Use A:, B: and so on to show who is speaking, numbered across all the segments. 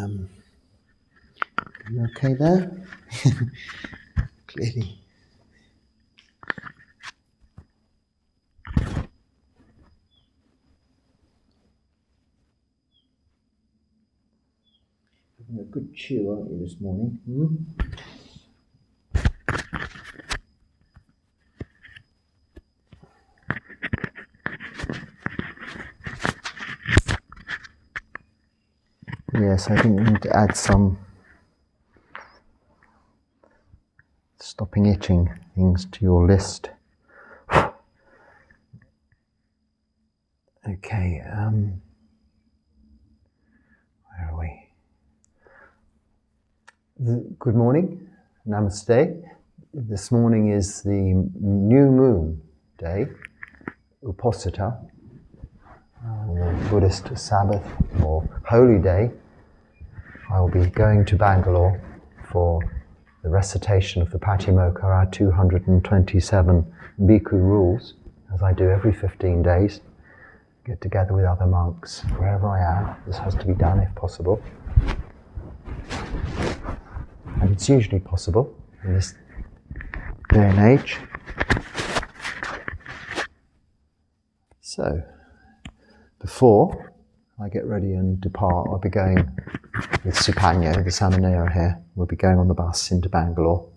A: You okay there? Clearly. Having a good chew, aren't you, this morning? Yes, I think we need to add some stopping itching things to your list. Okay, where are we? Good morning, Namaste. This morning is the new moon day, Uposita, or Buddhist Sabbath or Holy Day. I will be going to Bangalore for the recitation of the Patimokkha, our 227 Bhikkhu rules, as I do every 15 days. Get together with other monks wherever I am. This has to be done if possible. And it's usually possible in this day and age. So, before I get ready and depart, I'll be going with Supanyo, the Samanera here. We'll be going on the bus into Bangalore.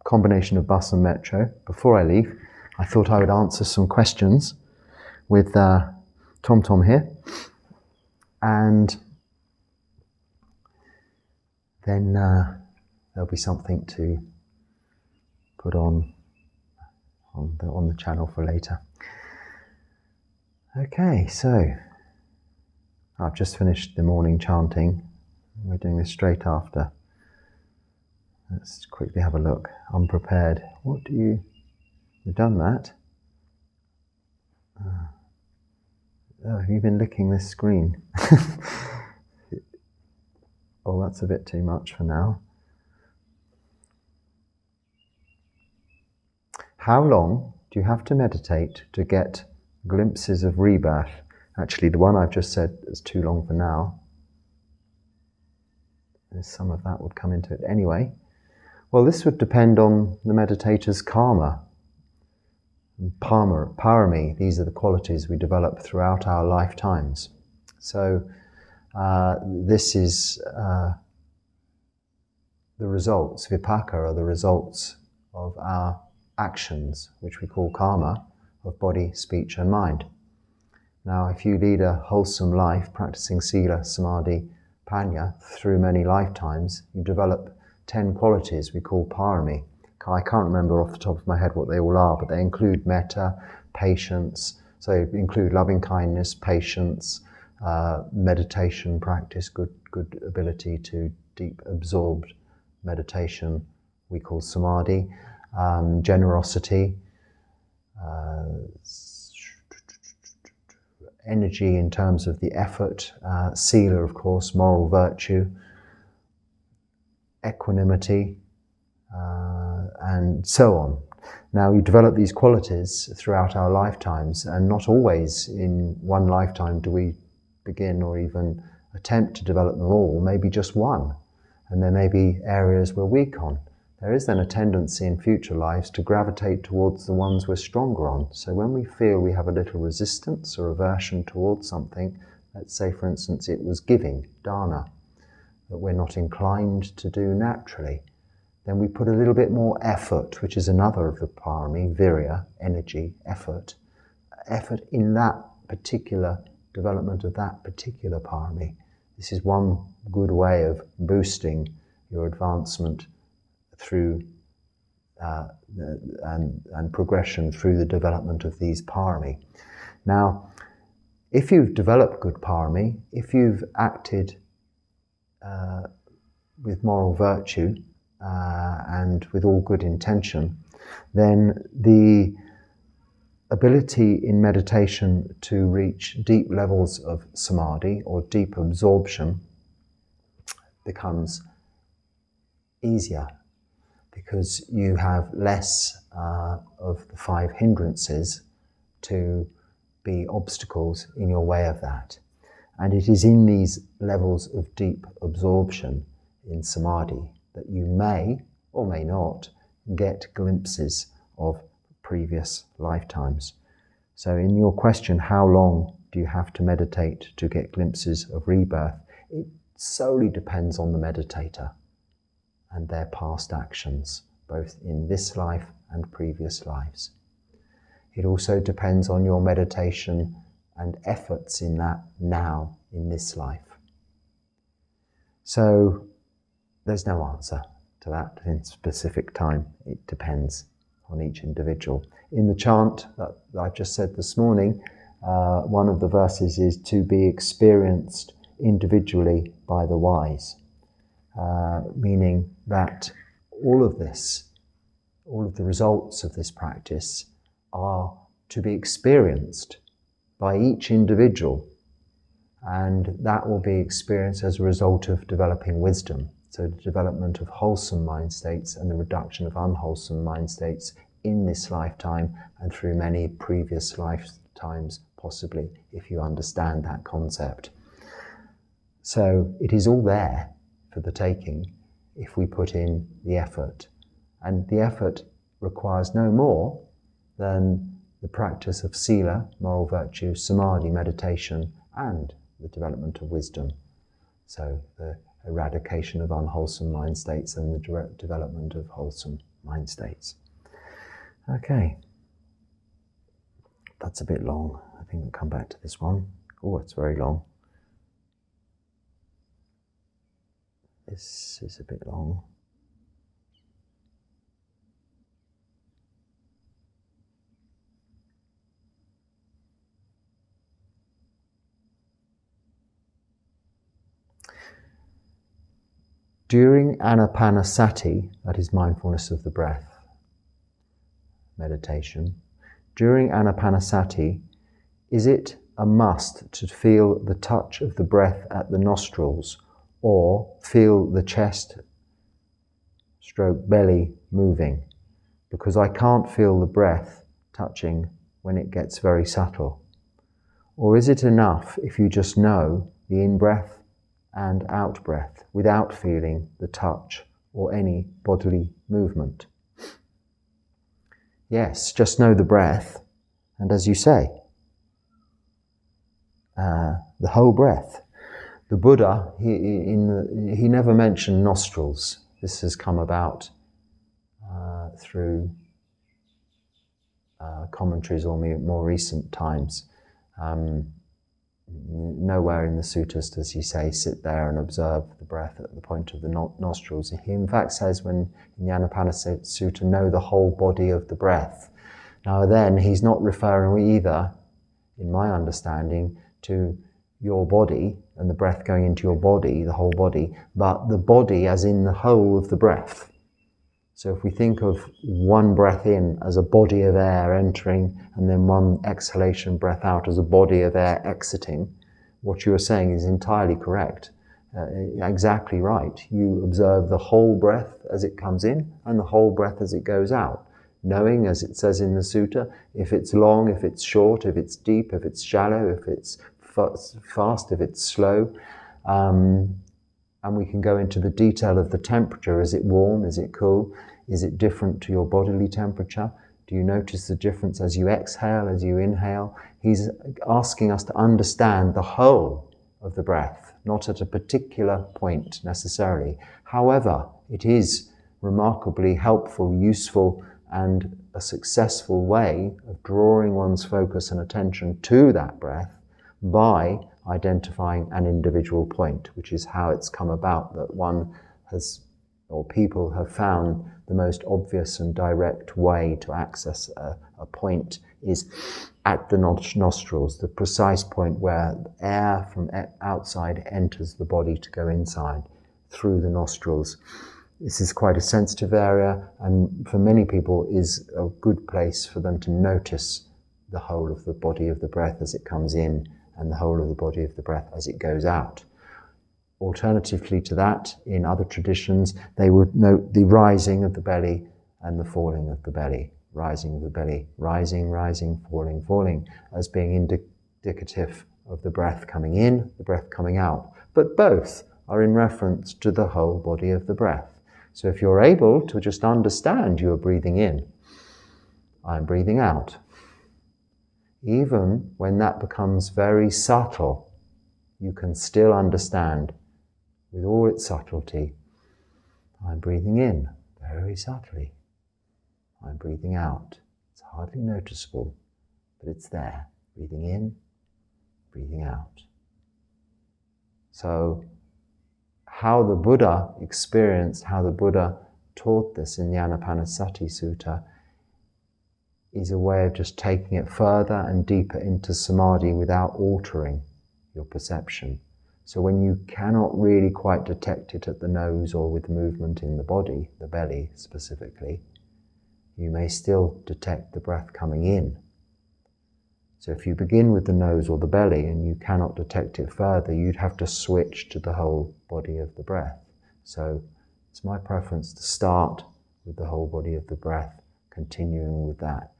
A: Combination of bus and metro. Before I leave, I thought I would answer some questions with Tom here. And then there'll be something to put on the channel for later. Okay, so I've just finished the morning chanting. We're doing this straight after. Let's quickly have a look. Unprepared. You've done that? Have you been licking this screen? Oh, that's a bit too much for now. How long do you have to meditate to get glimpses of rebirth? Actually, the one I've just said is too long for now. Some of that would come into it anyway. Well, this would depend on the meditator's karma. Parami, these are the qualities we develop throughout our lifetimes. So this is the results. Vipaka are the results of our actions, which we call karma, of body, speech and mind. Now, if you lead a wholesome life, practicing sila, samadhi, panya, through many lifetimes, you develop 10 qualities we call parami. I can't remember off the top of my head what they all are, but they include metta, patience, so include loving kindness, patience, meditation practice, good ability to deep absorbed meditation we call samadhi, generosity, energy in terms of the effort, sila, of course, moral virtue, equanimity, and so on. Now, we develop these qualities throughout our lifetimes, and not always in one lifetime do we begin or even attempt to develop them all, maybe just one. And there may be areas we're weak on. There is then a tendency in future lives to gravitate towards the ones we're stronger on. So when we feel we have a little resistance or aversion towards something, let's say, for instance, it was giving, dana, that we're not inclined to do naturally, then we put a little bit more effort, which is another of the parami, virya, energy, effort in that particular development of that particular parami. This is one good way of boosting your advancement through and progression through the development of these parami. Now, if you've developed good parami, if you've acted with moral virtue and with all good intention, then the ability in meditation to reach deep levels of samadhi or deep absorption becomes easier, because you have less of the 5 hindrances to be obstacles in your way of that. And it is in these levels of deep absorption in samadhi that you may or may not get glimpses of previous lifetimes. So in your question, how long do you have to meditate to get glimpses of rebirth? It solely depends on the meditator and their past actions, both in this life and previous lives. It also depends on your meditation and efforts in that now, in this life. So there's no answer to that in specific time. It depends on each individual. In the chant that I've just said this morning, one of the verses is to be experienced individually by the wise, meaning that all of the results of this practice are to be experienced by each individual, and that will be experienced as a result of developing wisdom. So the development of wholesome mind states and the reduction of unwholesome mind states in this lifetime and through many previous lifetimes, possibly, if you understand that concept. So it is all there for the taking if we put in the effort. And the effort requires no more than the practice of sila, moral virtue, samadhi, meditation, and the development of wisdom. So the eradication of unwholesome mind states and the development of wholesome mind states. Okay. That's a bit long. I think we'll come back to this one. Oh, it's very long. This is a bit long. During anapanasati, that is mindfulness of the breath, meditation, during anapanasati, is it a must to feel the touch of the breath at the nostrils or feel the chest stroke belly moving? Because I can't feel the breath touching when it gets very subtle. Or is it enough if you just know the in-breath and out-breath without feeling the touch or any bodily movement? Yes, just know the breath, and as you say, the whole breath. The Buddha, he never mentioned nostrils. This has come about through commentaries or more recent times. Nowhere in the suttas does he say, sit there and observe the breath at the point of the nostrils. He in fact says, when in the Anapanasati Sutta, know the whole body of the breath. Now then, he's not referring either, in my understanding, to your body and the breath going into your body, the whole body, but the body as in the whole of the breath. So if we think of one breath in as a body of air entering and then one exhalation breath out as a body of air exiting, what you are saying is entirely correct, exactly right. You observe the whole breath as it comes in and the whole breath as it goes out, knowing, as it says in the sutta, if it's long, if it's short, if it's deep, if it's shallow, if it's fast, if it's slow. And we can go into the detail of the temperature. Is it warm? Is it cool? Is it different to your bodily temperature? Do you notice the difference as you exhale, as you inhale? He's asking us to understand the whole of the breath, not at a particular point necessarily. However, it is remarkably helpful, useful, and a successful way of drawing one's focus and attention to that breath by identifying an individual point, which is how it's come about that one has, or people have found the most obvious and direct way to access a point is at the nostrils, the precise point where air from outside enters the body to go inside through the nostrils. This is quite a sensitive area, and for many people is a good place for them to notice the whole of the body of the breath as it comes in and the whole of the body of the breath as it goes out. Alternatively to that, in other traditions, they would note the rising of the belly and the falling of the belly. Rising of the belly, rising, rising, falling, falling, as being indicative of the breath coming in, the breath coming out. But both are in reference to the whole body of the breath. So if you're able to just understand you're breathing in, I'm breathing out. Even when that becomes very subtle, you can still understand with all its subtlety, I'm breathing in very subtly. I'm breathing out. It's hardly noticeable, but it's there. Breathing in, breathing out. So, how the Buddha experienced, how the Buddha taught this in the Anapanasati Sutta is a way of just taking it further and deeper into samadhi without altering your perception. So when you cannot really quite detect it at the nose or with movement in the body, the belly specifically, you may still detect the breath coming in. So if you begin with the nose or the belly and you cannot detect it further, you'd have to switch to the whole body of the breath. So it's my preference to start with the whole body of the breath, continuing with that.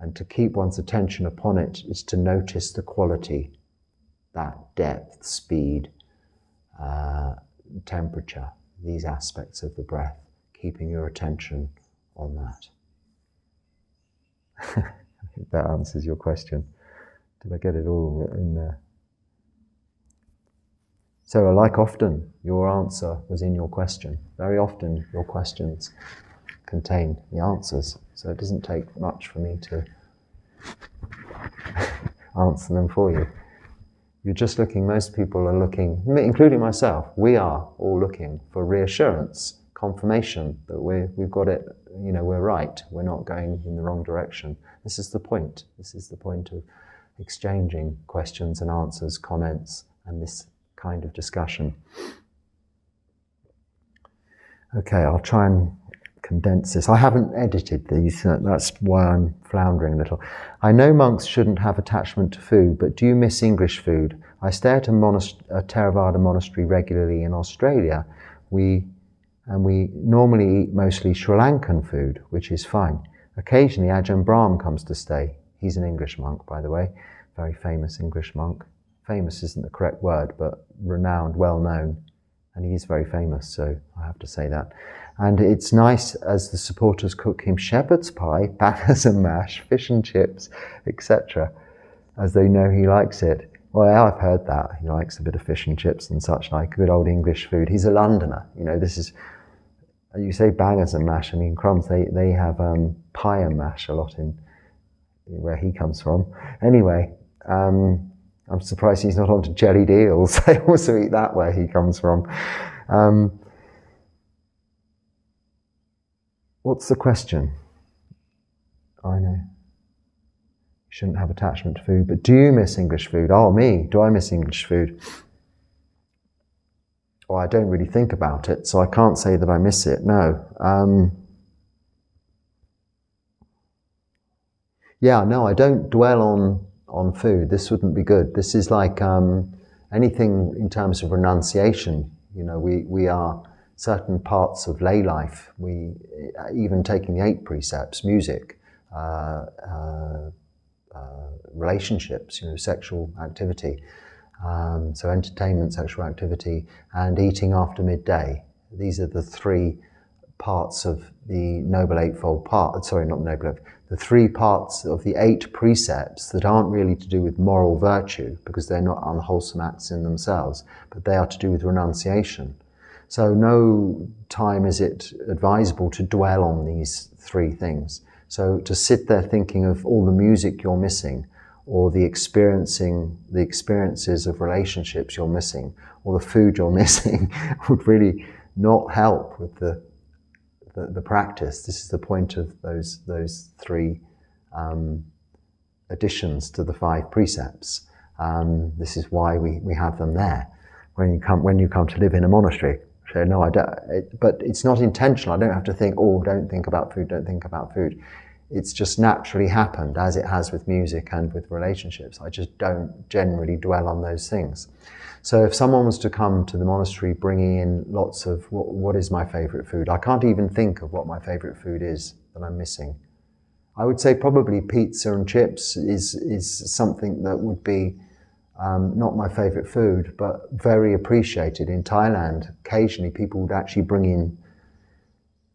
A: And to keep one's attention upon it is to notice the quality, that depth, speed, temperature, these aspects of the breath, keeping your attention on that. I think that answers your question. Did I get it all in there? So, like often, your answer was in your question. Very often, your questions contain the answers. So it doesn't take much for me to answer them for you. You're just looking, most people are looking, including myself, we are all looking for reassurance, confirmation that we've got it, we're right, we're not going in the wrong direction. This is the point. This is the point of exchanging questions and answers, comments, and this kind of discussion. Okay, I'll try and condense this. I haven't edited these, that's why I'm floundering a little. I know monks shouldn't have attachment to food, but do you miss English food? I stay at a Theravada monastery regularly in Australia. We normally eat mostly Sri Lankan food, which is fine. Occasionally Ajahn Brahm comes to stay. He's an English monk, by the way, very famous English monk. Famous isn't the correct word, but renowned, well known, and he is very famous, so I have to say that. And it's nice as the supporters cook him shepherd's pie, bangers and mash, fish and chips, etc., as they know he likes it. Well, I've heard that. He likes a bit of fish and chips and such like, good old English food. He's a Londoner. This is, you say bangers and mash, crumbs, they have pie and mash a lot in where he comes from. Anyway, I'm surprised he's not onto jellied eels. They also eat that where he comes from. What's the question? I know. You shouldn't have attachment to food, but do you miss English food? Oh, me, do I miss English food? Well, I don't really think about it, so I can't say that I miss it, no. I don't dwell on food. This wouldn't be good. This is like anything in terms of renunciation. We are certain parts of lay life. We, even taking the 8 precepts, music, relationships, sexual activity, so entertainment, sexual activity, and eating after midday. These are the 3 parts of the Noble Eightfold Path. Sorry, not the Noble Eightfold. The 3 parts of the 8 precepts that aren't really to do with moral virtue, because they're not unwholesome acts in themselves, but they are to do with renunciation. So no time is it advisable to dwell on these 3 things. So to sit there thinking of all the music you're missing, or the experiences of relationships you're missing, or the food you're missing, would really not help with the practice. This is the point of those 3 additions to the 5 precepts. This is why we have them there when you come to live in a monastery. So no, I don't. But it's not intentional. I don't have to think, don't think about food. Don't think about food. It's just naturally happened, as it has with music and with relationships. I just don't generally dwell on those things. So if someone was to come to the monastery bringing in lots of, what is my favorite food? I can't even think of what my favorite food is that I'm missing. I would say probably pizza and chips is something that would be Not my favourite food, but very appreciated. In Thailand, occasionally people would actually bring in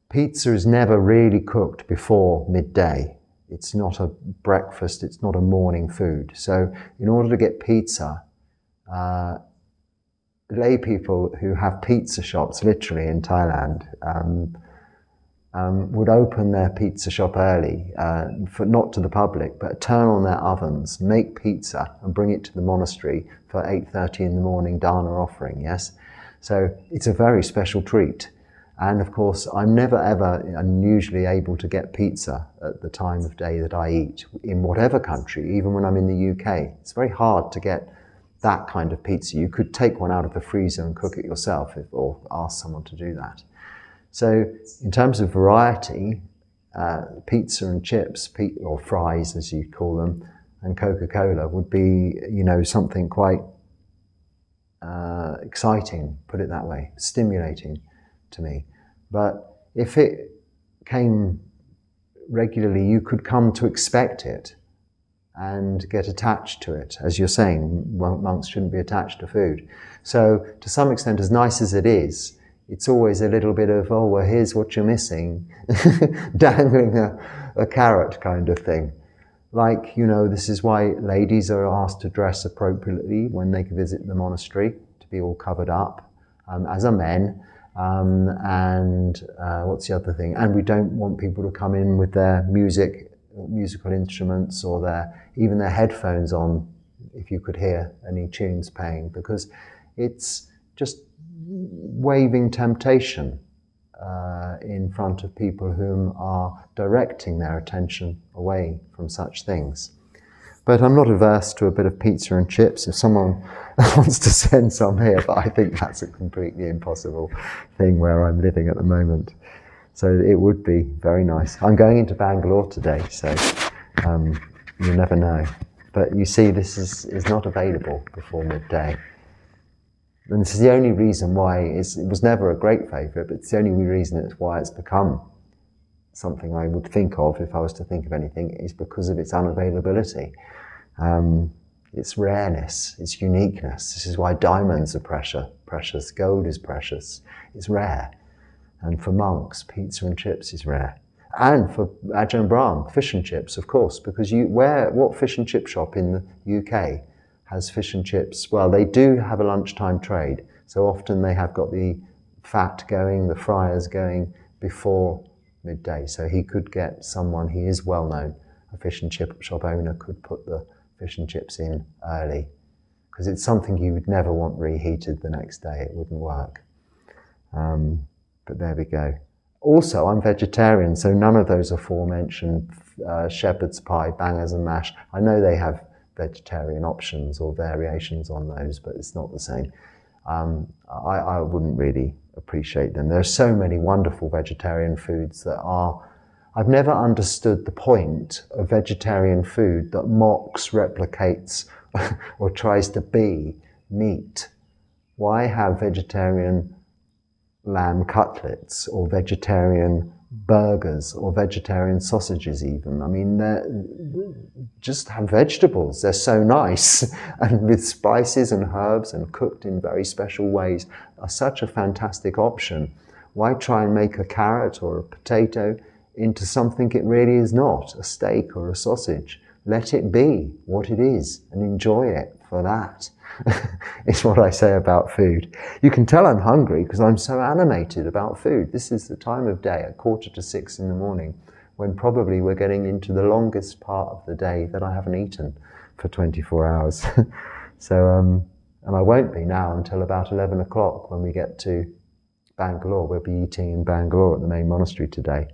A: pizza. Is never really cooked before midday. It's not a breakfast, it's not a morning food. So in order to get pizza, lay people who have pizza shops, literally in Thailand, would open their pizza shop early, not to the public, but turn on their ovens, make pizza and bring it to the monastery for 8:30 in the morning dana offering, yes? So it's a very special treat. And of course, I'm never ever unusually able to get pizza at the time of day that I eat, in whatever country, even when I'm in the UK. It's very hard to get that kind of pizza. You could take one out of the freezer and cook it yourself, or ask someone to do that. So in terms of variety, pizza and chips, or fries as you call them, and Coca-Cola would be, something quite exciting, put it that way, stimulating to me. But if it came regularly, you could come to expect it and get attached to it. As you're saying, monks shouldn't be attached to food. So to some extent, as nice as it is, it's always a little bit of, oh, well, here's what you're missing, dangling a carrot kind of thing. Like, this is why ladies are asked to dress appropriately when they visit the monastery, to be all covered up, as are men. And what's the other thing? And we don't want people to come in with their musical instruments or even their headphones on, if you could hear any tunes playing, because it's just waving temptation in front of people whom are directing their attention away from such things. But I'm not averse to a bit of pizza and chips if someone wants to send some here, but I think that's a completely impossible thing where I'm living at the moment. So it would be very nice. I'm going into Bangalore today, so you never know. But you see, this is not available before midday. And this is the only reason why it was never a great favourite, but it's the only reason why it's become something I would think of if I was to think of anything, is because of its unavailability. Its rareness, its uniqueness. This is why diamonds are precious, gold is precious, it's rare. And for monks, pizza and chips is rare. And for Ajahn Brahm, fish and chips, of course, because what fish and chip shop in the UK has fish and chips? Well, they do have a lunchtime trade, so often they have got the fat going, the fryers going before midday, so he could get someone, he is well known, a fish and chip shop owner could put the fish and chips in early, because it's something you would never want reheated the next day, it wouldn't work. But there we go. Also, I'm vegetarian, so none of those aforementioned shepherd's pie, bangers and mash, I know they have vegetarian options or variations on those, but it's not the same. I wouldn't really appreciate them. There are so many wonderful vegetarian foods that I've never understood the point of vegetarian food that mocks, replicates, or tries to be meat. Why have vegetarian lamb cutlets or vegetarian burgers or vegetarian sausages even? I mean, just have vegetables. They're so nice and with spices and herbs and cooked in very special ways are such a fantastic option. Why try and make a carrot or a potato into something it really is not, a steak or a sausage? Let it be what it is and enjoy it for that. Is what I say about food. You can tell I'm hungry because I'm so animated about food. This is the time of day at 5:45 in the morning when probably we're getting into the longest part of the day that I haven't eaten for 24 hours. So, and I won't be now until about 11 o'clock when we get to Bangalore. We'll be eating in Bangalore at the main monastery today.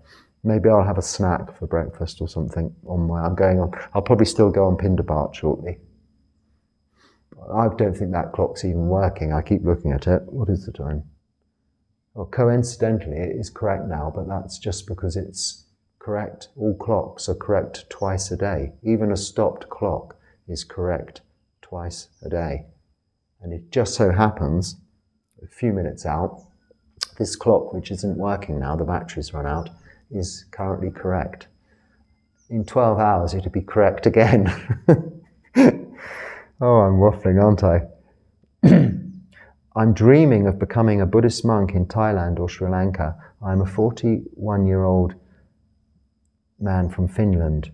A: Maybe I'll have a snack for breakfast or something I'll probably still go on Pindabat shortly. I don't think that clock's even working. I keep looking at it. What is the time? Well, coincidentally, it is correct now, but that's just because it's correct. All clocks are correct twice a day. Even a stopped clock is correct twice a day. And it just so happens, a few minutes out, this clock, which isn't working now, the battery's run out, is currently correct. In 12 hours, it'll be correct again. Oh, I'm waffling, aren't I? I'm dreaming of becoming a Buddhist monk in Thailand or Sri Lanka. I'm a 41-year-old man from Finland.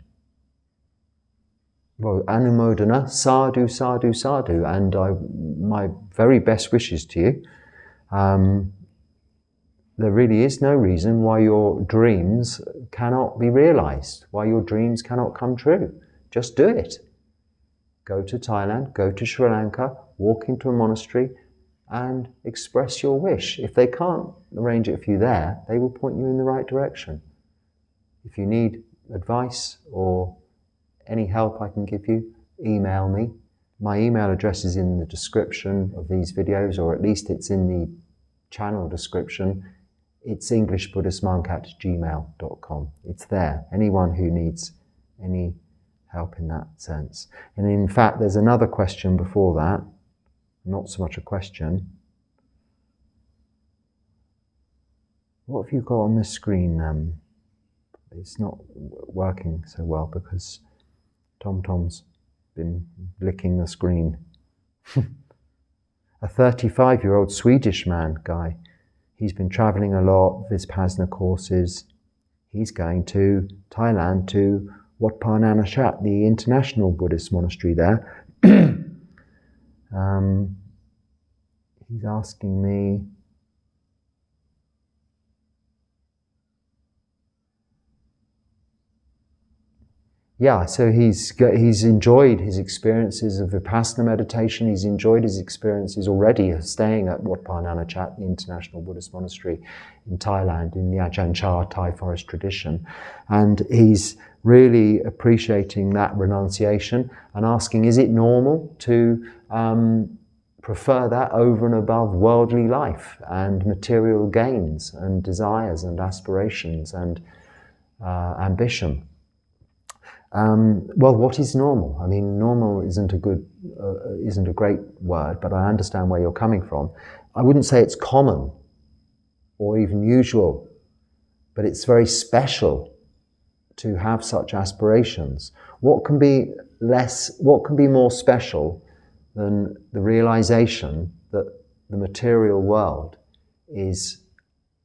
A: Well, Anumodana, sadhu, sadhu, sadhu, and my very best wishes to you. There really is no reason why your dreams cannot be realized, why your dreams cannot come true. Just do it. Go to Thailand, go to Sri Lanka, walk into a monastery and express your wish. If they can't arrange it for you there, they will point you in the right direction. If you need advice or any help I can give you, email me. My email address is in the description of these videos, or at least it's in the channel description. It's englishbuddhistmonk@gmail.com. It's there. Anyone who needs any help in that sense. And in fact, there's another question before that. Not so much a question. What have you got on this screen? It's not working so well because TomTom's been licking the screen. A 35-year-old Swedish man, guy. He's been traveling a lot, Vipassana courses. He's going to Thailand to Wat Pa Nanachat, the international Buddhist monastery there. He's asking me, yeah, so he's enjoyed his experiences of Vipassana meditation. He's enjoyed his experiences already of staying at Wat Pa Nanachat, the international Buddhist monastery in Thailand, in the Ajahn Chah Thai Forest tradition. And he's really appreciating that renunciation and asking, is it normal to prefer that over and above worldly life and material gains and desires and aspirations and ambition? Well, what is normal? I mean, normal isn't a great word, but I understand where you're coming from. I wouldn't say it's common or even usual, but it's very special to have such aspirations. What can be more special than the realization that the material world is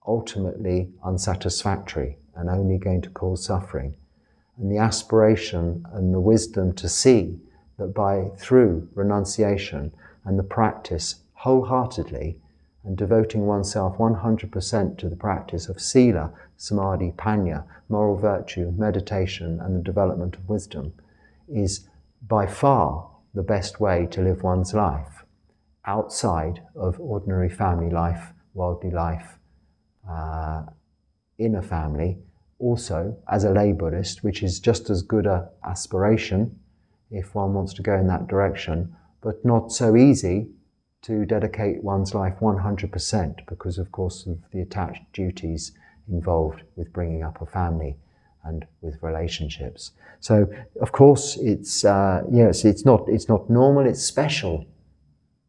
A: ultimately unsatisfactory and only going to cause suffering? And the aspiration and the wisdom to see that through renunciation and the practice wholeheartedly and devoting oneself 100% to the practice of sila, samadhi, panya, moral virtue, meditation and the development of wisdom is by far the best way to live one's life outside of ordinary family life, worldly life, in a family. Also, as a lay Buddhist, which is just as good an aspiration if one wants to go in that direction, but not so easy to dedicate one's life 100% because, of course, of the attached duties involved with bringing up a family and with relationships. So, of course, it's yes, it's not normal. It's special,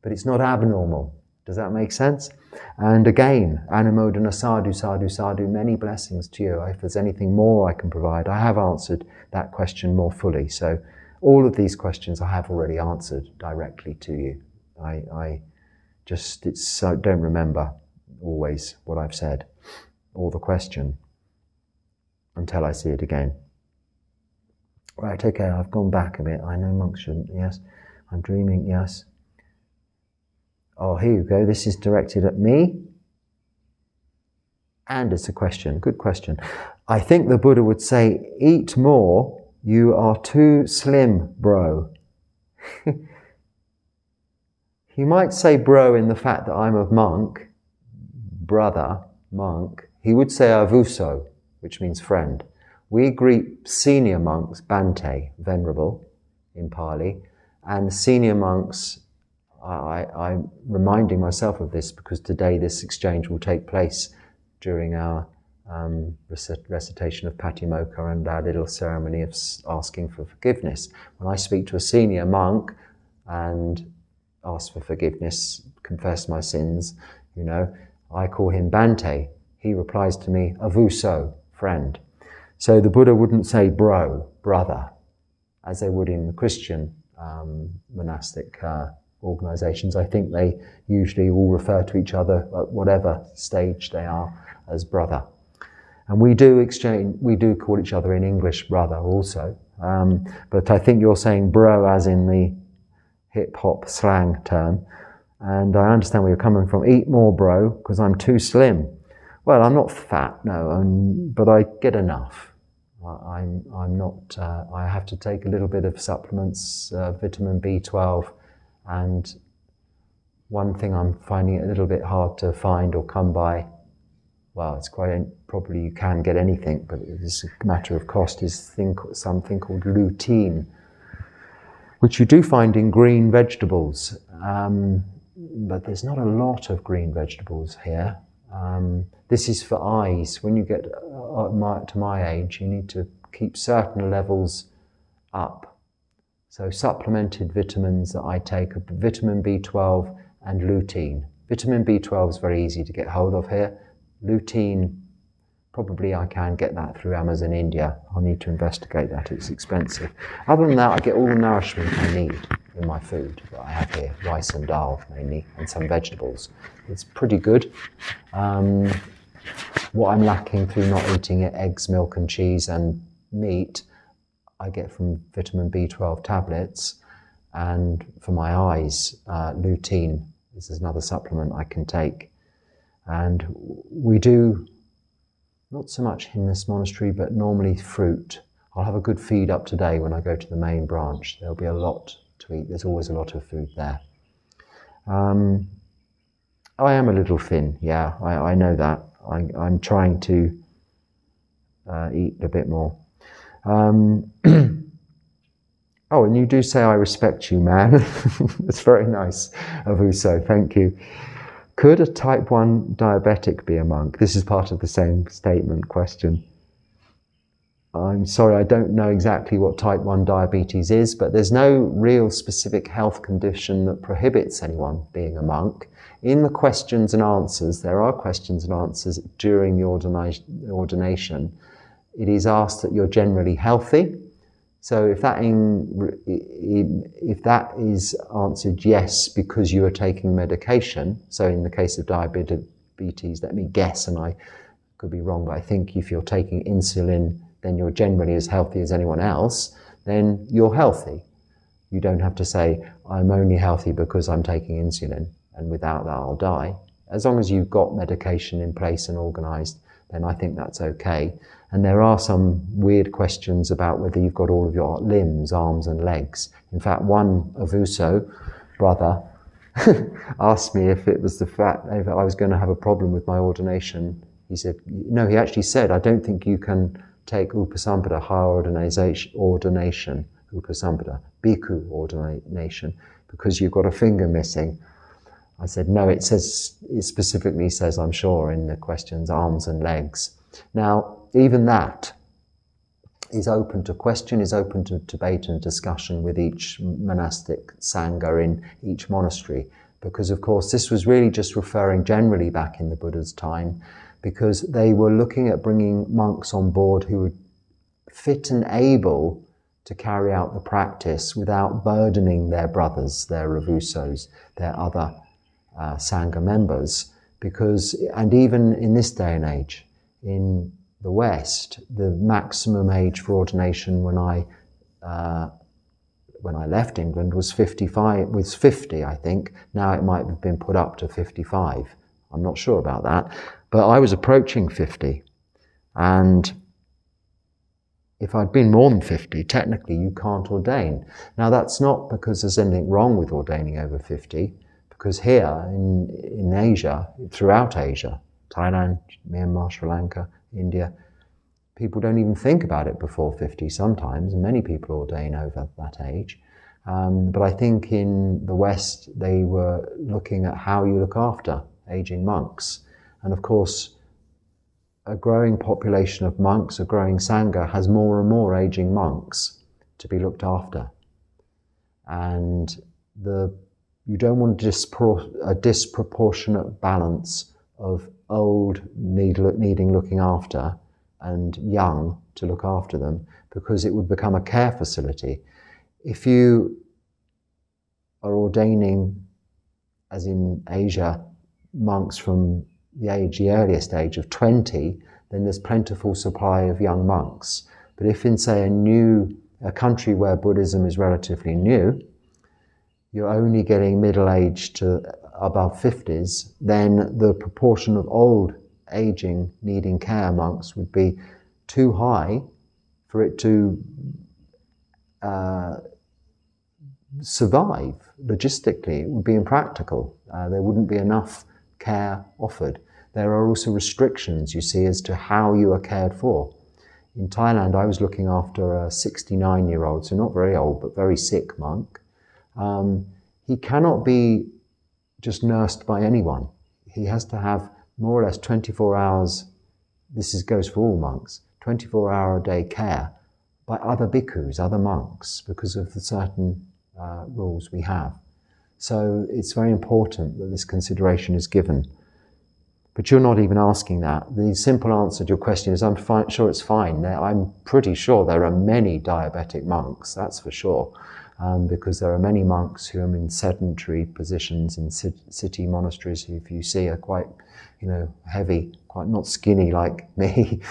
A: but it's not abnormal. Does that make sense? And again, Anumodana sadhu, sadhu, sadhu, many blessings to you. If there's anything more I can provide, I have answered that question more fully. So all of these questions I have already answered directly to you. I don't remember always what I've said or the question until I see it again. Right, okay, I've gone back a bit. I know monks shouldn't, yes. I'm dreaming, yes. Oh, here you go. This is directed at me. And it's a question. Good question. I think the Buddha would say, eat more. You are too slim, bro. He might say bro in the fact that I'm a monk, brother, monk. He would say avuso, which means friend. We greet senior monks, Bhante, venerable, in Pali, and senior monks, I'm reminding myself of this because today this exchange will take place during our recitation of Patimokkha and our little ceremony of asking for forgiveness. When I speak to a senior monk and ask for forgiveness, confess my sins, I call him Bhante. He replies to me, avuso, friend. So the Buddha wouldn't say bro, brother, as they would in the Christian monastic organisations. I think they usually all refer to each other at whatever stage they are as brother. And we do call each other in English brother also. But I think you're saying bro as in the hip-hop slang term. And I understand where you're coming from. Eat more, bro, because I'm too slim. Well, I'm not fat, no, but I get enough. I'm not, I have to take a little bit of supplements, vitamin B12, and one thing I'm finding it a little bit hard to find or come by, well, it's probably you can get anything, but it's a matter of cost, is something called lutein, which you do find in green vegetables, but there's not a lot of green vegetables here. This is for eyes. When you get to my age, you need to keep certain levels up. So supplemented vitamins that I take are vitamin B12 and lutein. Vitamin B12 is very easy to get hold of here. Lutein, probably I can get that through Amazon India. I'll need to investigate that, it's expensive. Other than that, I get all the nourishment I need in my food that I have here, rice and dal mainly, and some vegetables. It's pretty good. What I'm lacking through not eating it, eggs, milk and cheese and meat, I get from vitamin B12 tablets. And for my eyes, lutein is another supplement I can take. And we do, not so much in this monastery, but normally fruit. I'll have a good feed up today when I go to the main branch. There'll be a lot to eat. There's always a lot of food there. I am a little thin, yeah, I know that. I'm trying to eat a bit more. Oh, and you do say I respect you, man. It's very nice of Uso, thank you. Could a type 1 diabetic be a monk? This is part of the same statement question. I'm sorry, I don't know exactly what type 1 diabetes is, but there's no real specific health condition that prohibits anyone being a monk. In the questions and answers, there are questions and answers during the ordination. It is asked that you're generally healthy. So if that is answered yes because you are taking medication, so in the case of diabetes, let me guess, and I could be wrong, but I think if you're taking insulin, then you're generally as healthy as anyone else, then you're healthy. You don't have to say, I'm only healthy because I'm taking insulin, and without that I'll die. As long as you've got medication in place and organised, then I think that's okay. And there are some weird questions about whether you've got all of your limbs, arms and legs. In fact, one Avuso brother asked me if it was the fact if I was going to have a problem with my ordination. He said, no, he actually said, I don't think you can take Upasampada, higher ordination, Upasampada, Bhikkhu ordination, because you've got a finger missing. I said, no, it specifically says, I'm sure, in the questions, arms and legs. Now, even that is open to question, is open to debate and discussion with each monastic sangha in each monastery, because, of course, this was really just referring generally back in the Buddha's time, because they were looking at bringing monks on board who were fit and able to carry out the practice without burdening their brothers, their Ravusos, their other Sangha members, and even in this day and age, in the West, the maximum age for ordination when I left England was 50, I think. Now it might have been put up to 55. I'm not sure about that. But I was approaching 50. And if I'd been more than 50, technically you can't ordain. Now that's not because there's anything wrong with ordaining over 50, because here in Asia, throughout Asia, Thailand, Myanmar, Sri Lanka, India, people don't even think about it before 50 sometimes, and many people ordain over that age. But I think in the West, they were looking at how you look after aging monks. And of course, a growing population of monks, a growing Sangha, has more and more aging monks to be looked after. And you don't want a disproportionate balance of old needing looking after and young to look after them, because it would become a care facility. If you are ordaining, as in Asia, monks from the earliest age of 20, then there's plentiful supply of young monks. But if in, say, a country where Buddhism is relatively new, you're only getting middle-aged to above 50s, then the proportion of old, aging, needing care monks would be too high for it to survive logistically. It would be impractical. There wouldn't be enough care offered. There are also restrictions, you see, as to how you are cared for. In Thailand, I was looking after a 69-year-old, so not very old, but very sick monk. He cannot be just nursed by anyone. He has to have more or less 24 hours, goes for all monks, 24-hour-a-day care by other bhikkhus, other monks, because of the certain rules we have. So it's very important that this consideration is given. But you're not even asking that. The simple answer to your question is, I'm sure it's fine. I'm pretty sure there are many diabetic monks, that's for sure, because there are many monks who are in sedentary positions in city monasteries who, if you see, are quite, heavy, quite not skinny like me,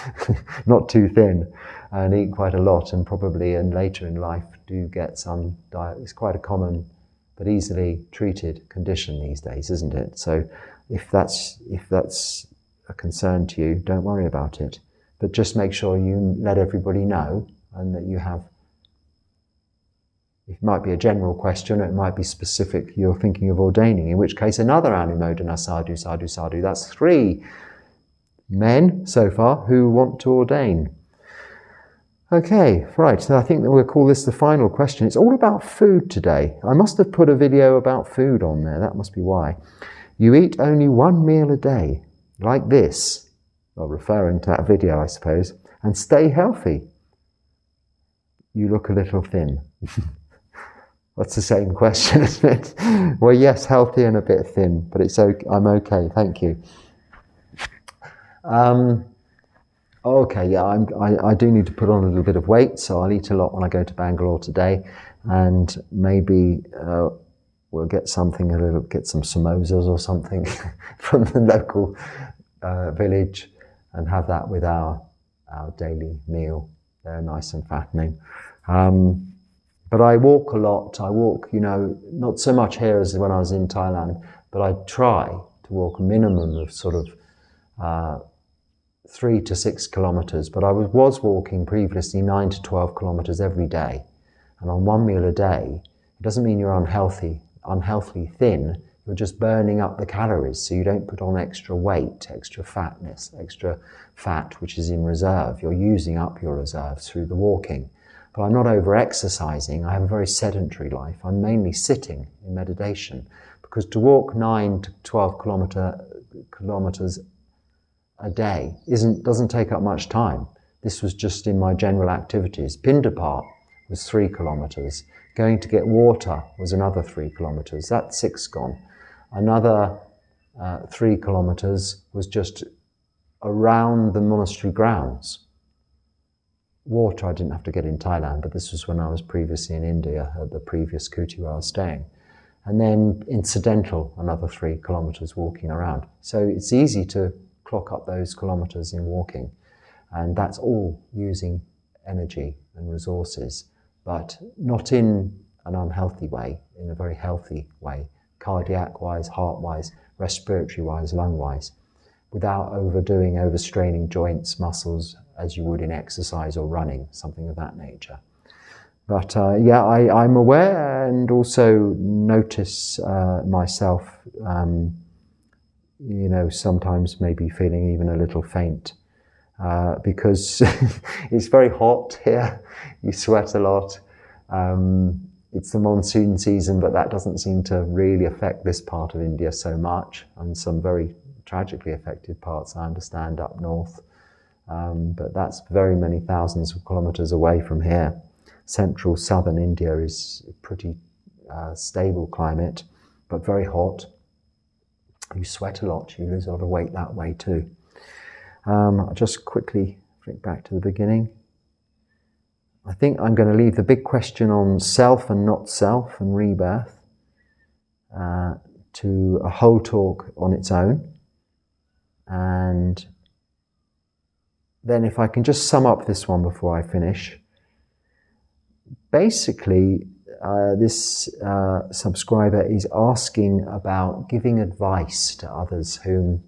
A: not too thin, and eat quite a lot, and probably later in life do get some diet. It's quite a common but easily treated condition these days, isn't it? So if that's a concern to you, don't worry about it. But just make sure you let everybody know, and that you have, it might be a general question, or it might be specific, you're thinking of ordaining, in which case another Anumodana sadhu, sadhu, sadhu. That's 3 men so far who want to ordain. Okay, right, so I think that we'll call this the final question. It's all about food today. I must have put a video about food on there, that must be why. You eat only 1 meal a day, like this, well, referring to that video, I suppose, and stay healthy. You look a little thin. That's the same question, isn't it? Well, yes, healthy and a bit thin, but I'm okay, thank you. Okay, yeah, I do need to put on a little bit of weight, so I'll eat a lot when I go to Bangalore today, and maybe we'll get some samosas or something from the local village, and have that with our daily meal. They're nice and fattening. But I walk a lot. I walk, not so much here as when I was in Thailand, but I try to walk a minimum of sort of 3 to 6 kilometers. But I was walking previously 9 to 12 kilometers every day. And on 1 meal a day, it doesn't mean you're unhealthily thin. You're just burning up the calories, so you don't put on extra weight, extra fat, which is in reserve. You're using up your reserves through the walking. But I'm not over-exercising. I have a very sedentary life. I'm mainly sitting in meditation, because to walk 9 to 12 kilometers a day doesn't take up much time. This was just in my general activities. Pindapat was 3 kilometers. Going to get water was another 3 kilometers. That's 6 gone. Another 3 kilometers was just around the monastery grounds. Water I didn't have to get in Thailand, but this was when I was previously in India, at the previous kuti where I was staying. And then incidental, another 3 kilometers walking around. So it's easy to clock up those kilometers in walking. And that's all using energy and resources, but not in an unhealthy way, in a very healthy way, cardiac-wise, heart-wise, respiratory-wise, lung-wise, without overstraining joints, muscles, as you would in exercise or running, something of that nature. But I'm aware, and also notice myself, sometimes maybe feeling even a little faint, because it's very hot here. You sweat a lot. It's the monsoon season, but that doesn't seem to really affect this part of India so much, and some very tragically affected parts, I understand, up north. But that's very many thousands of kilometers away from here. Central southern India is a pretty stable climate, but very hot. You sweat a lot, you lose a lot of weight that way too. I'll just quickly flick back to the beginning. I think I'm going to leave the big question on self and not self and rebirth. to a whole talk on its own. And then if I can just sum up this one before I finish. Basically, this subscriber is asking about giving advice to others whom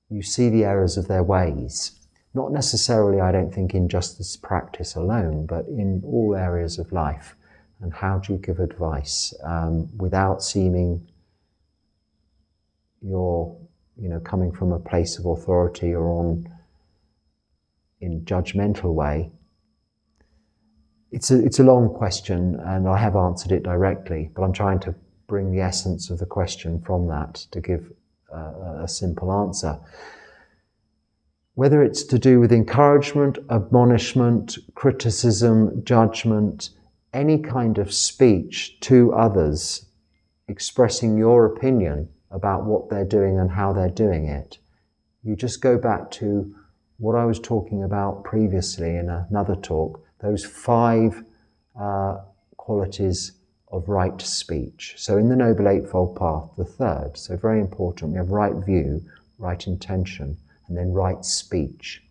A: you see the errors of their ways. Not necessarily, I don't think, in just this practice alone, but in all areas of life. And how do you give advice without seeming you're, coming from a place of authority or in judgmental way? It's a long question, and I have answered it directly, but I'm trying to bring the essence of the question from that to give a simple answer. Whether it's to do with encouragement, admonishment, criticism, judgment, any kind of speech to others, expressing your opinion about what they're doing and how they're doing it, you just go back to what I was talking about previously in another talk, those 5 qualities of right speech. So in the Noble Eightfold Path, the third, so very important, we have right view, right intention, and then right speech.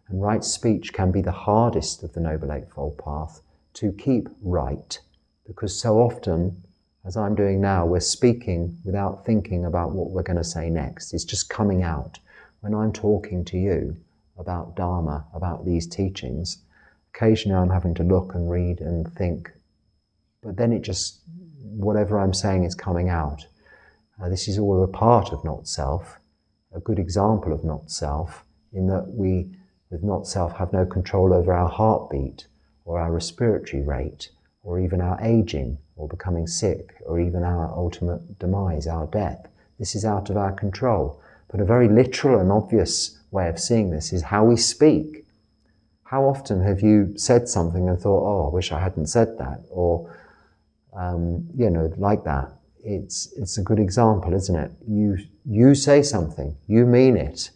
A: And right speech can be the hardest of the Noble Eightfold Path to keep right, because so often, as I'm doing now, we're speaking without thinking about what we're going to say next. It's just coming out. When I'm talking to you about Dharma, about these teachings, occasionally I'm having to look and read and think, but then whatever I'm saying is coming out. This is all a part of not self, a good example of not self, in that we, with not self, have no control over our heartbeat, or our respiratory rate, or even our aging, or becoming sick, or even our ultimate demise, our death. This is out of our control. But a very literal and obvious way of seeing this is how we speak. How often have you said something and thought, oh, I wish I hadn't said that, or, like that. It's a good example, isn't it? You say something, you mean it,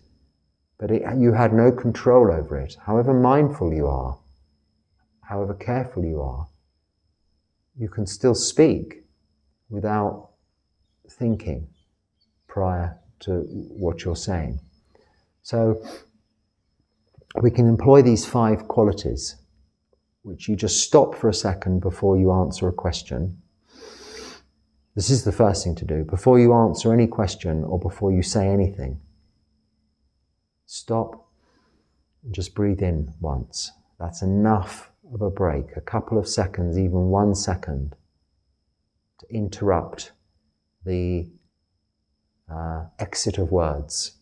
A: but you had no control over it. However mindful you are, however careful you are, you can still speak without thinking prior to what you're saying. So we can employ these 5 qualities, which you just stop for a second before you answer a question. This is the first thing to do. Before you answer any question or before you say anything, stop and just breathe in once. That's enough of a break, a couple of seconds, even 1 second, to interrupt the exit of words,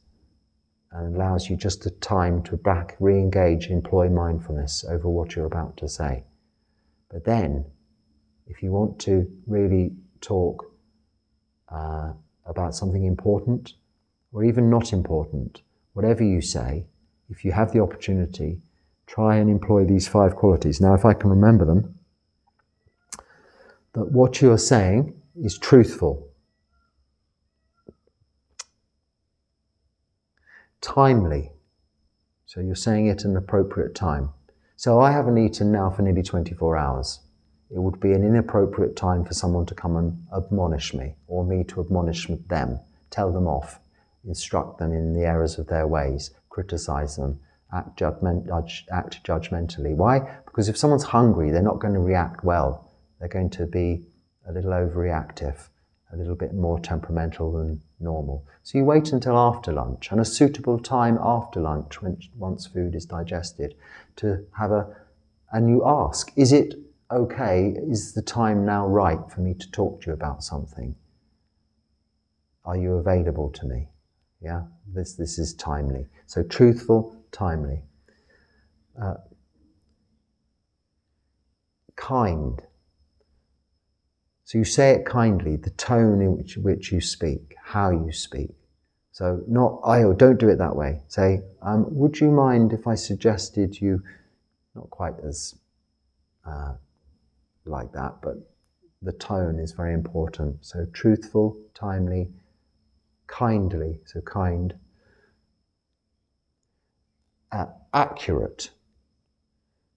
A: and allows you just a time to re-engage, employ mindfulness over what you're about to say. But then, if you want to really talk about something important, or even not important, whatever you say, if you have the opportunity, try and employ these 5 qualities. Now, if I can remember them, that what you are saying is truthful, timely, so you're saying it at an appropriate time. So I haven't eaten now for nearly 24 hours. It would be an inappropriate time for someone to come and admonish me, or me to admonish them, tell them off, instruct them in the errors of their ways, criticize them, act judgmentally. Why? Because if someone's hungry, they're not going to react well. They're going to be a little overreactive, a little bit more temperamental than normal. So you wait until after lunch, and a suitable time after lunch, once food is digested, to have and you ask, is it okay, is the time now right for me to talk to you about something? Are you available to me? Yeah, this is timely. So truthful, timely. Kind. So you say it kindly, the tone in which you speak, how you speak. So not, don't do it that way. Say, would you mind if I suggested you, not quite as like that, but the tone is very important. So truthful, timely, kindly, so kind. Accurate.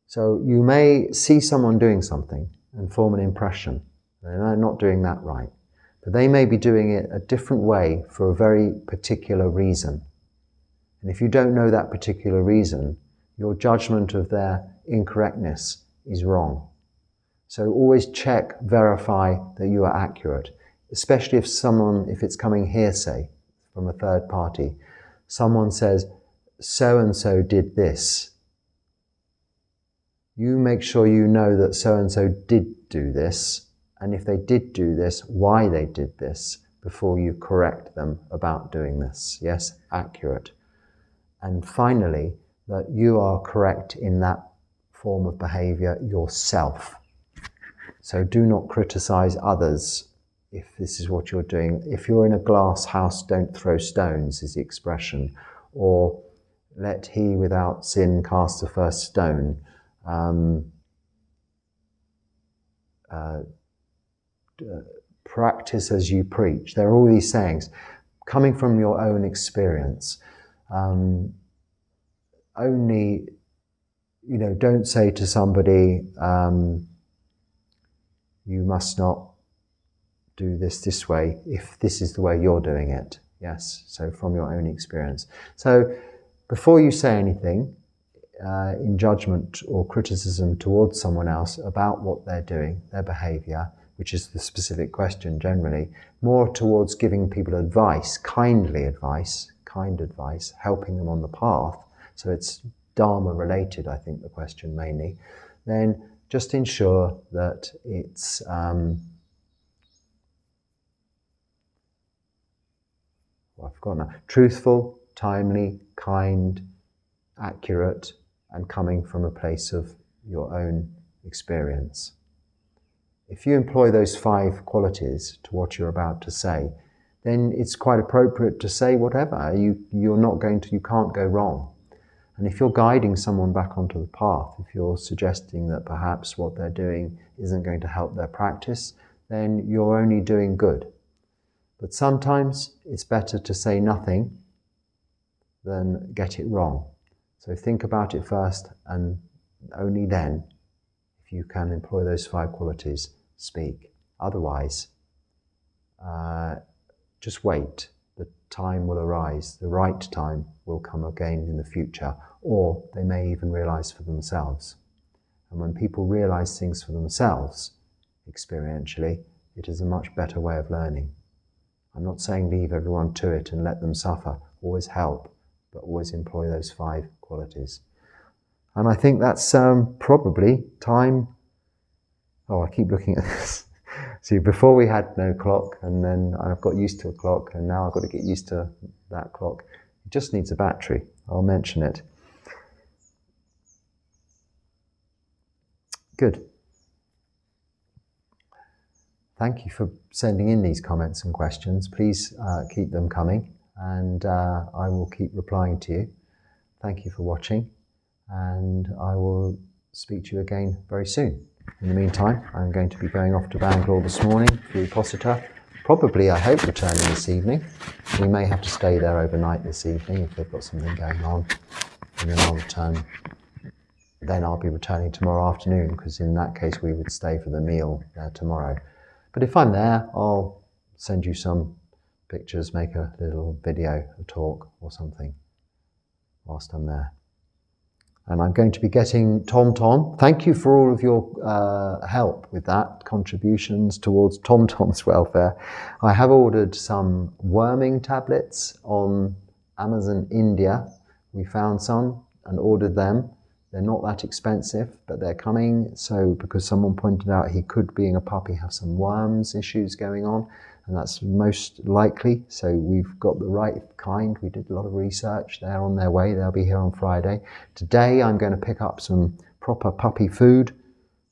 A: So you may see someone doing something and form an impression. They're not doing that right. But they may be doing it a different way for a very particular reason. And if you don't know that particular reason, your judgment of their incorrectness is wrong. So always check, verify that you are accurate, especially if it's coming hearsay from a third party. Someone says, so-and-so did this. You make sure you know that so-and-so did do this, and if they did do this, why they did this, before you correct them about doing this. Yes, accurate. And finally, that you are correct in that form of behavior yourself. So do not criticize others if this is what you're doing. If you're in a glass house, don't throw stones, is the expression. Or let he without sin cast the first stone. Practice as you preach. There are all these sayings coming from your own experience. Only, don't say to somebody, you must not do this way if this is the way you're doing it. Yes, so from your own experience. So before you say anything in judgment or criticism towards someone else about what they're doing, their behavior, which is the specific question generally, more towards giving people advice, kind advice, helping them on the path. So it's Dharma related, I think, the question mainly. Then just ensure that it's I've forgotten now. Truthful, timely, kind, accurate, and coming from a place of your own experience. If you employ those 5 qualities to what you're about to say, then it's quite appropriate to say whatever. You can't go wrong. And if you're guiding someone back onto the path, if you're suggesting that perhaps what they're doing isn't going to help their practice, then you're only doing good. But sometimes it's better to say nothing than get it wrong. So think about it first, and only then, if you can employ those 5 qualities, speak. Otherwise, just wait. The time will arise. The right time will come again in the future, or they may even realize for themselves. And when people realize things for themselves, experientially, it is a much better way of learning. I'm not saying leave everyone to it and let them suffer. Always help, but always employ those 5 qualities. And I think that's probably time. Oh, I keep looking at this. See, before we had no clock, and then I've got used to a clock, and now I've got to get used to that clock. It just needs a battery. I'll mention it. Good. Thank you for sending in these comments and questions. Please keep them coming, and I will keep replying to you. Thank you for watching, and I will speak to you again very soon. In the meantime, I'm going to be going off to Bangalore this morning for Vipassana. Probably, I hope, returning this evening. We may have to stay there overnight this evening if they've got something going on, and then I'll return. Then I'll be returning tomorrow afternoon, because in that case we would stay for the meal there tomorrow. But if I'm there, I'll send you some pictures, make a little video, a talk or something whilst I'm there. And I'm going to be getting TomTom. Thank you for all of your help with that, contributions towards TomTom's welfare. I have ordered some worming tablets on Amazon India. We found some and ordered them. They're not that expensive, but they're coming. So because someone pointed out he could, being a puppy, have some worms issues going on, and that's most likely. So we've got the right kind. We did a lot of research. They're on their way. They'll be here on Friday. Today I'm going to pick up some proper puppy food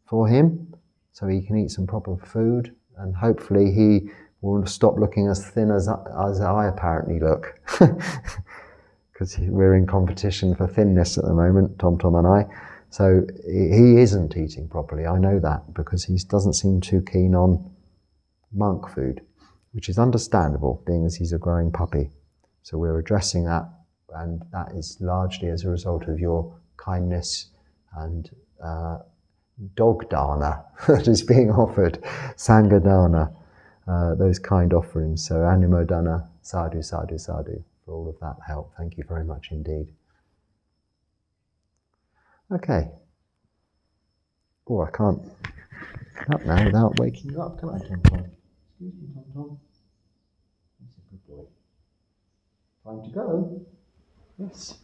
A: for him, so he can eat some proper food, and hopefully he will stop looking as thin as I apparently look. Because we're in competition for thinness at the moment, TomTom and I. So he isn't eating properly, I know that, because he doesn't seem too keen on monk food, which is understandable, being as he's a growing puppy. So we're addressing that, and that is largely as a result of your kindness and dog dana that is being offered, Sangha dana. those kind offerings. So Anumodana, sadhu, sadhu, sadhu, for all of that help. Thank you very much indeed. Okay. Oh, I can't get up now without waking you up, can I, Tom Tom? Excuse me, Tom Tom. That's a good boy. Time to go. Yes.